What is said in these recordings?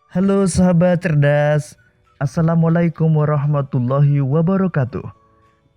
Halo sahabat cerdas, Assalamualaikum warahmatullahi wabarakatuh.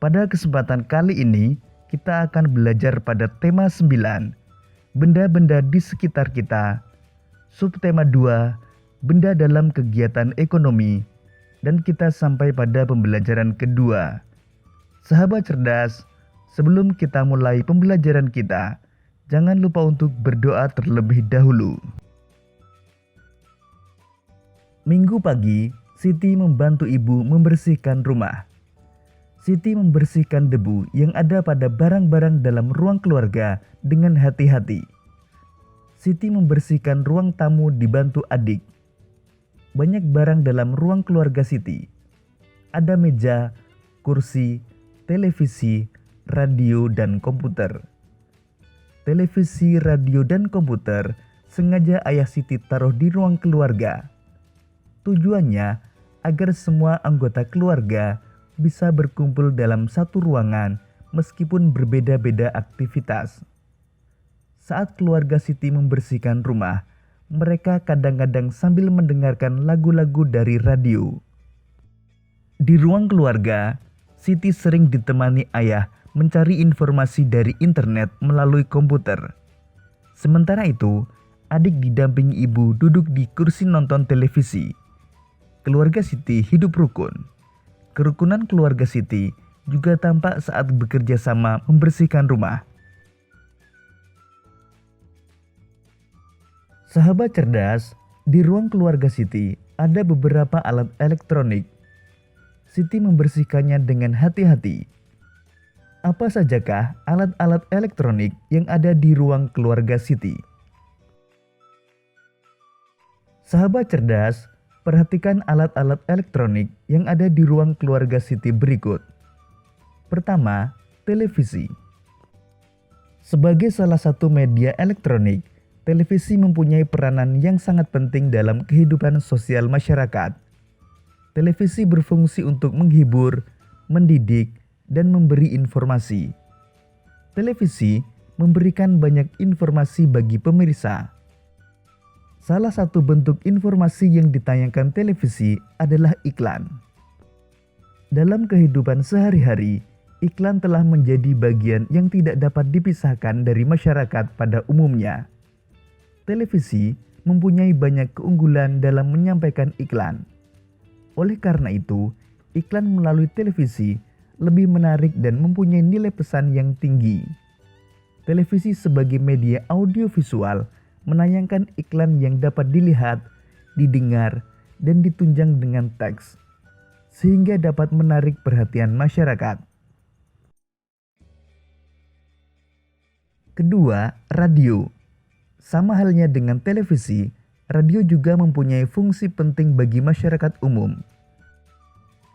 Pada kesempatan kali ini, kita akan belajar pada tema 9, benda-benda di sekitar kita. Subtema 2, benda dalam kegiatan ekonomi. Dan kita sampai pada pembelajaran kedua. Sahabat cerdas, sebelum kita mulai pembelajaran kita, jangan lupa untuk berdoa terlebih dahulu. Minggu pagi, Siti membantu ibu membersihkan rumah. Siti membersihkan debu yang ada pada barang-barang dalam ruang keluarga dengan hati-hati. Siti membersihkan ruang tamu dibantu adik. Banyak barang dalam ruang keluarga Siti. Ada meja, kursi, televisi, radio, dan komputer. Televisi, radio, dan komputer sengaja ayah Siti taruh di ruang keluarga. Tujuannya agar semua anggota keluarga bisa berkumpul dalam satu ruangan meskipun berbeda-beda aktivitas. Saat keluarga Siti membersihkan rumah, mereka kadang-kadang sambil mendengarkan lagu-lagu dari radio. Di ruang keluarga, Siti sering ditemani ayah mencari informasi dari internet melalui komputer. Sementara itu, adik didampingi ibu duduk di kursi nonton televisi. Keluarga Siti hidup rukun. Kerukunan keluarga Siti juga tampak saat bekerja sama membersihkan rumah. Sahabat cerdas, di ruang keluarga Siti ada beberapa alat elektronik. Siti membersihkannya dengan hati-hati. Apa sajakah alat-alat elektronik yang ada di ruang keluarga Siti? Sahabat cerdas, perhatikan alat-alat elektronik yang ada di ruang keluarga Siti berikut. Pertama, televisi. Sebagai salah satu media elektronik, televisi mempunyai peranan yang sangat penting dalam kehidupan sosial masyarakat. Televisi berfungsi untuk menghibur, mendidik, dan memberi informasi. Televisi memberikan banyak informasi bagi pemirsa. Salah satu bentuk informasi yang ditayangkan televisi adalah iklan. Dalam kehidupan sehari-hari, iklan telah menjadi bagian yang tidak dapat dipisahkan dari masyarakat pada umumnya. Televisi mempunyai banyak keunggulan dalam menyampaikan iklan. Oleh karena itu, iklan melalui televisi lebih menarik dan mempunyai nilai pesan yang tinggi. Televisi sebagai media audiovisual menayangkan iklan yang dapat dilihat, didengar, dan ditunjang dengan teks, sehingga dapat menarik perhatian masyarakat. Kedua, radio. Sama halnya dengan televisi, radio juga mempunyai fungsi penting bagi masyarakat umum.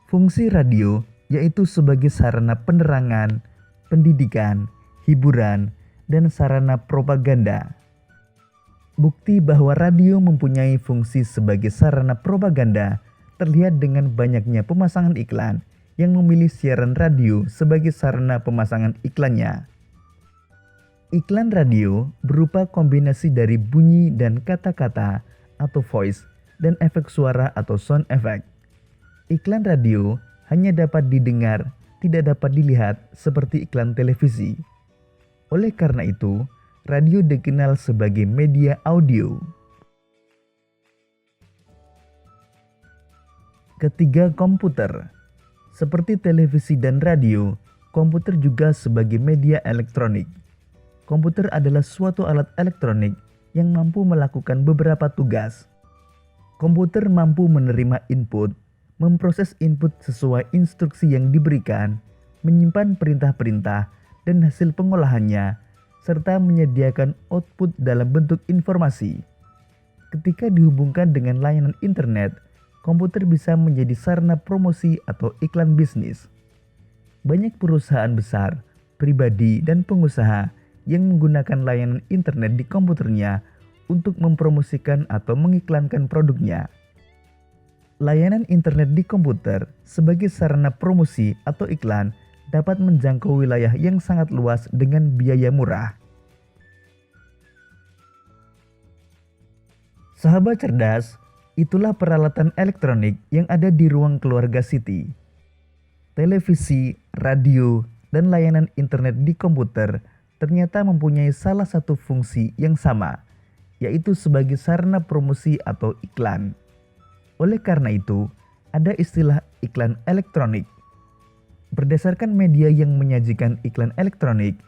Fungsi radio yaitu sebagai sarana penerangan, pendidikan, hiburan, dan sarana propaganda. Bukti bahwa radio mempunyai fungsi sebagai sarana propaganda terlihat dengan banyaknya pemasangan iklan yang memilih siaran radio sebagai sarana pemasangan iklannya. Iklan radio berupa kombinasi dari bunyi dan kata-kata atau voice dan efek suara atau sound effect. Iklan radio hanya dapat didengar, tidak dapat dilihat seperti iklan televisi. Oleh karena itu, radio dikenal sebagai media audio. Ketiga, komputer. Seperti televisi dan radio, komputer juga sebagai media elektronik. Komputer adalah suatu alat elektronik yang mampu melakukan beberapa tugas. Komputer mampu menerima input, memproses input sesuai instruksi yang diberikan, menyimpan perintah-perintah dan hasil pengolahannya, serta menyediakan output dalam bentuk informasi. Ketika dihubungkan dengan layanan internet, komputer bisa menjadi sarana promosi atau iklan bisnis. Banyak perusahaan besar, pribadi, dan pengusaha yang menggunakan layanan internet di komputernya untuk mempromosikan atau mengiklankan produknya. Layanan internet di komputer sebagai sarana promosi atau iklan dapat menjangkau wilayah yang sangat luas dengan biaya murah. Sahabat cerdas, Itulah peralatan elektronik yang ada di ruang keluarga Siti. Televisi, radio, dan layanan internet di komputer ternyata mempunyai salah satu fungsi yang sama, yaitu sebagai sarana promosi atau iklan. Oleh karena itu, ada istilah iklan elektronik. Berdasarkan media yang menyajikan iklan elektronik,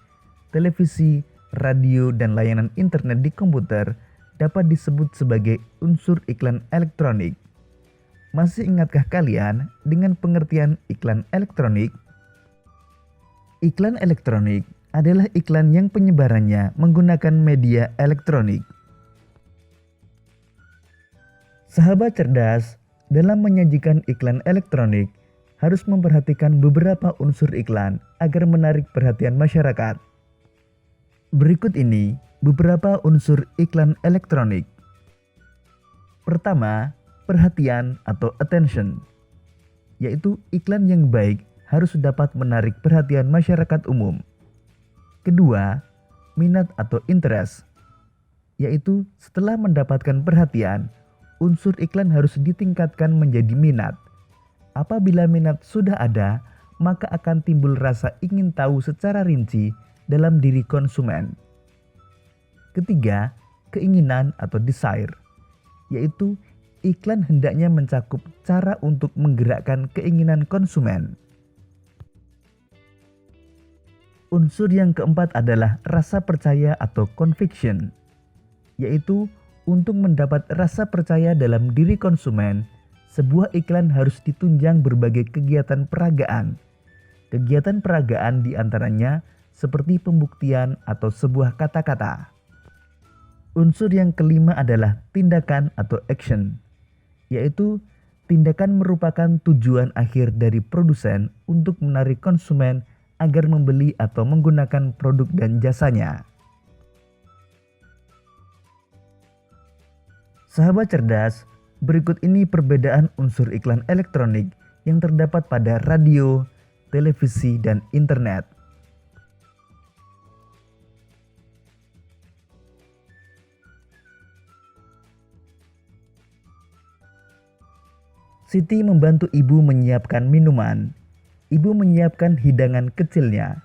televisi, radio, dan layanan internet di komputer dapat disebut sebagai unsur iklan elektronik. Masih ingatkah kalian dengan pengertian iklan elektronik? Iklan elektronik adalah iklan yang penyebarannya menggunakan media elektronik. Sahabat cerdas, dalam menyajikan iklan elektronik harus memperhatikan beberapa unsur iklan agar menarik perhatian masyarakat. Berikut ini beberapa unsur iklan elektronik. Pertama, perhatian atau attention, yaitu iklan yang baik harus dapat menarik perhatian masyarakat umum. Kedua, minat atau interest, yaitu setelah mendapatkan perhatian, unsur iklan harus ditingkatkan menjadi minat. Apabila minat sudah ada, maka akan timbul rasa ingin tahu secara rinci dalam diri konsumen. Ketiga, keinginan atau desire, yaitu iklan hendaknya mencakup cara untuk menggerakkan keinginan konsumen. Unsur yang keempat adalah rasa percaya atau conviction, yaitu untuk mendapat rasa percaya dalam diri konsumen, sebuah iklan harus ditunjang berbagai kegiatan peragaan. Kegiatan peragaan diantaranya seperti pembuktian atau sebuah kata-kata. Unsur yang kelima adalah tindakan atau action, yaitu tindakan merupakan tujuan akhir dari produsen untuk menarik konsumen agar membeli atau menggunakan produk dan jasanya. Sahabat cerdas, berikut ini perbedaan unsur iklan elektronik yang terdapat pada radio, televisi, dan internet. Siti membantu ibu menyiapkan minuman. Ibu menyiapkan hidangan kecilnya.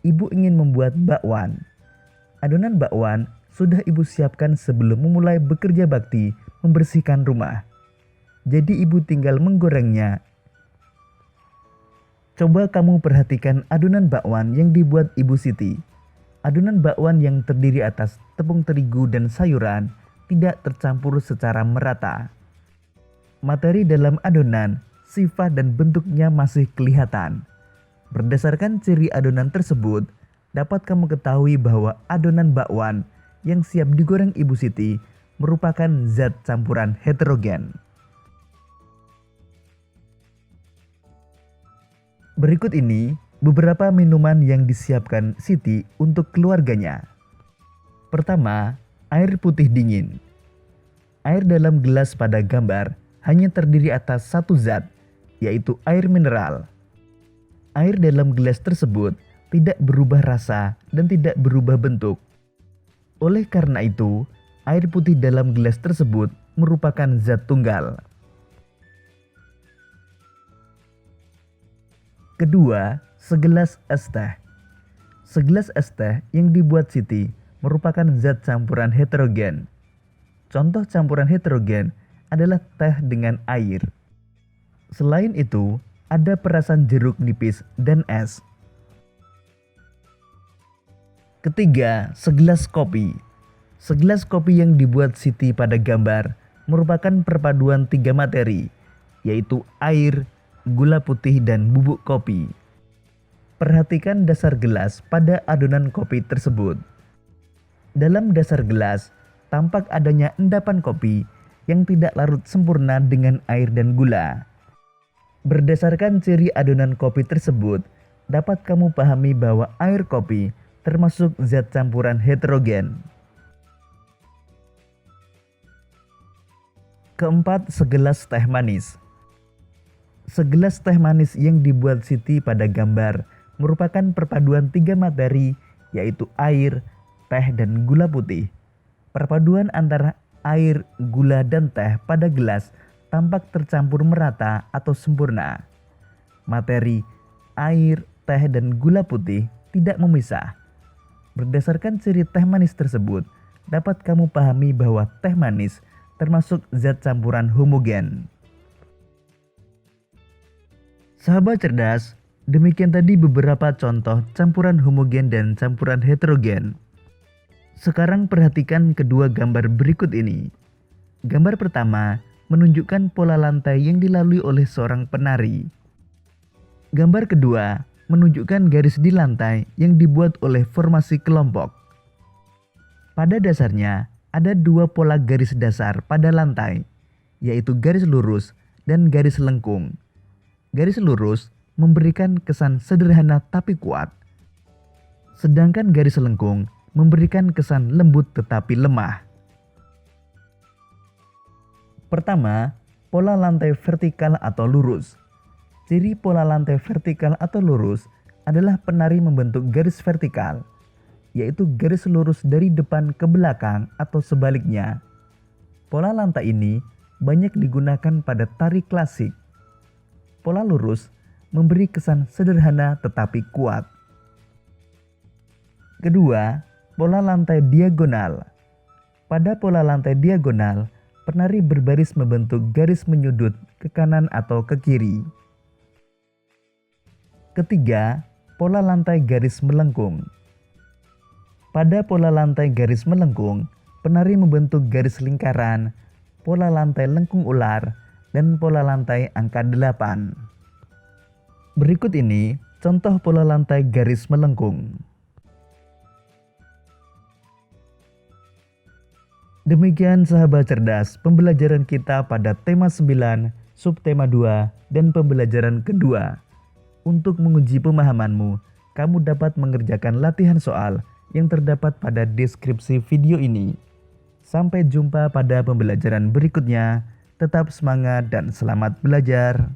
Ibu ingin membuat bakwan. Adonan bakwan sudah ibu siapkan sebelum memulai bekerja bakti membersihkan rumah. Jadi ibu tinggal menggorengnya. Coba kamu perhatikan adonan bakwan yang dibuat Ibu Siti. Adonan bakwan yang terdiri atas tepung terigu dan sayuran tidak tercampur secara merata. Materi dalam adonan, sifat dan bentuknya masih kelihatan. Berdasarkan ciri adonan tersebut, dapat kamu ketahui bahwa adonan bakwan yang siap digoreng Ibu Siti merupakan zat campuran heterogen. Berikut ini beberapa minuman yang disiapkan Siti untuk keluarganya. Pertama, air putih dingin. Air dalam gelas pada gambar hanya terdiri atas satu zat, yaitu air mineral. Air dalam gelas tersebut tidak berubah rasa dan tidak berubah bentuk. Oleh karena itu, air putih dalam gelas tersebut merupakan zat tunggal. Kedua, segelas es teh. Segelas es teh yang dibuat Siti merupakan zat campuran heterogen. Contoh campuran heterogen adalah teh dengan air. Selain itu, ada perasan jeruk nipis dan es. Ketiga, segelas kopi. Segelas kopi yang dibuat Siti pada gambar merupakan perpaduan tiga materi, yaitu air, gula putih, dan bubuk kopi. Perhatikan dasar gelas pada adonan kopi tersebut. Dalam dasar gelas, tampak adanya endapan kopi yang tidak larut sempurna dengan air dan gula. Berdasarkan ciri adonan kopi tersebut, dapat kamu pahami bahwa air kopi termasuk zat campuran heterogen. Keempat, segelas teh manis. Segelas teh manis yang dibuat Siti pada gambar merupakan perpaduan tiga materi, yaitu air, teh, dan gula putih. Perpaduan antara air, gula, dan teh pada gelas tampak tercampur merata atau sempurna. Materi air, teh, dan gula putih tidak memisah. Berdasarkan ciri teh manis tersebut, dapat kamu pahami bahwa teh manis termasuk zat campuran homogen. Sahabat cerdas, demikian tadi beberapa contoh campuran homogen dan campuran heterogen. Sekarang perhatikan kedua gambar berikut ini. Gambar pertama menunjukkan pola lantai yang dilalui oleh seorang penari. Gambar kedua menunjukkan garis di lantai yang dibuat oleh formasi kelompok. Pada dasarnya, ada dua pola garis dasar pada lantai, yaitu garis lurus dan garis lengkung. Garis lurus memberikan kesan sederhana tapi kuat, sedangkan garis lengkung memberikan kesan lembut tetapi lemah. Pertama, pola lantai vertikal atau lurus. Ciri pola lantai vertikal atau lurus adalah penari membentuk garis vertikal, yaitu garis lurus dari depan ke belakang atau sebaliknya. Pola lantai ini banyak digunakan pada tari klasik. Pola lurus memberi kesan sederhana tetapi kuat. Kedua, pola lantai diagonal. Pada pola lantai diagonal, penari berbaris membentuk garis menyudut ke kanan atau ke kiri. Ketiga, pola lantai garis melengkung. Pada pola lantai garis melengkung, penari membentuk garis lingkaran, pola lantai lengkung ular, dan pola lantai angka 8. Berikut ini contoh pola lantai garis melengkung. Demikian sahabat cerdas pembelajaran kita pada tema 9, subtema 2, dan pembelajaran kedua. Untuk menguji pemahamanmu, kamu dapat mengerjakan latihan soal yang terdapat pada deskripsi video ini. Sampai jumpa pada pembelajaran berikutnya. Tetap semangat dan selamat belajar.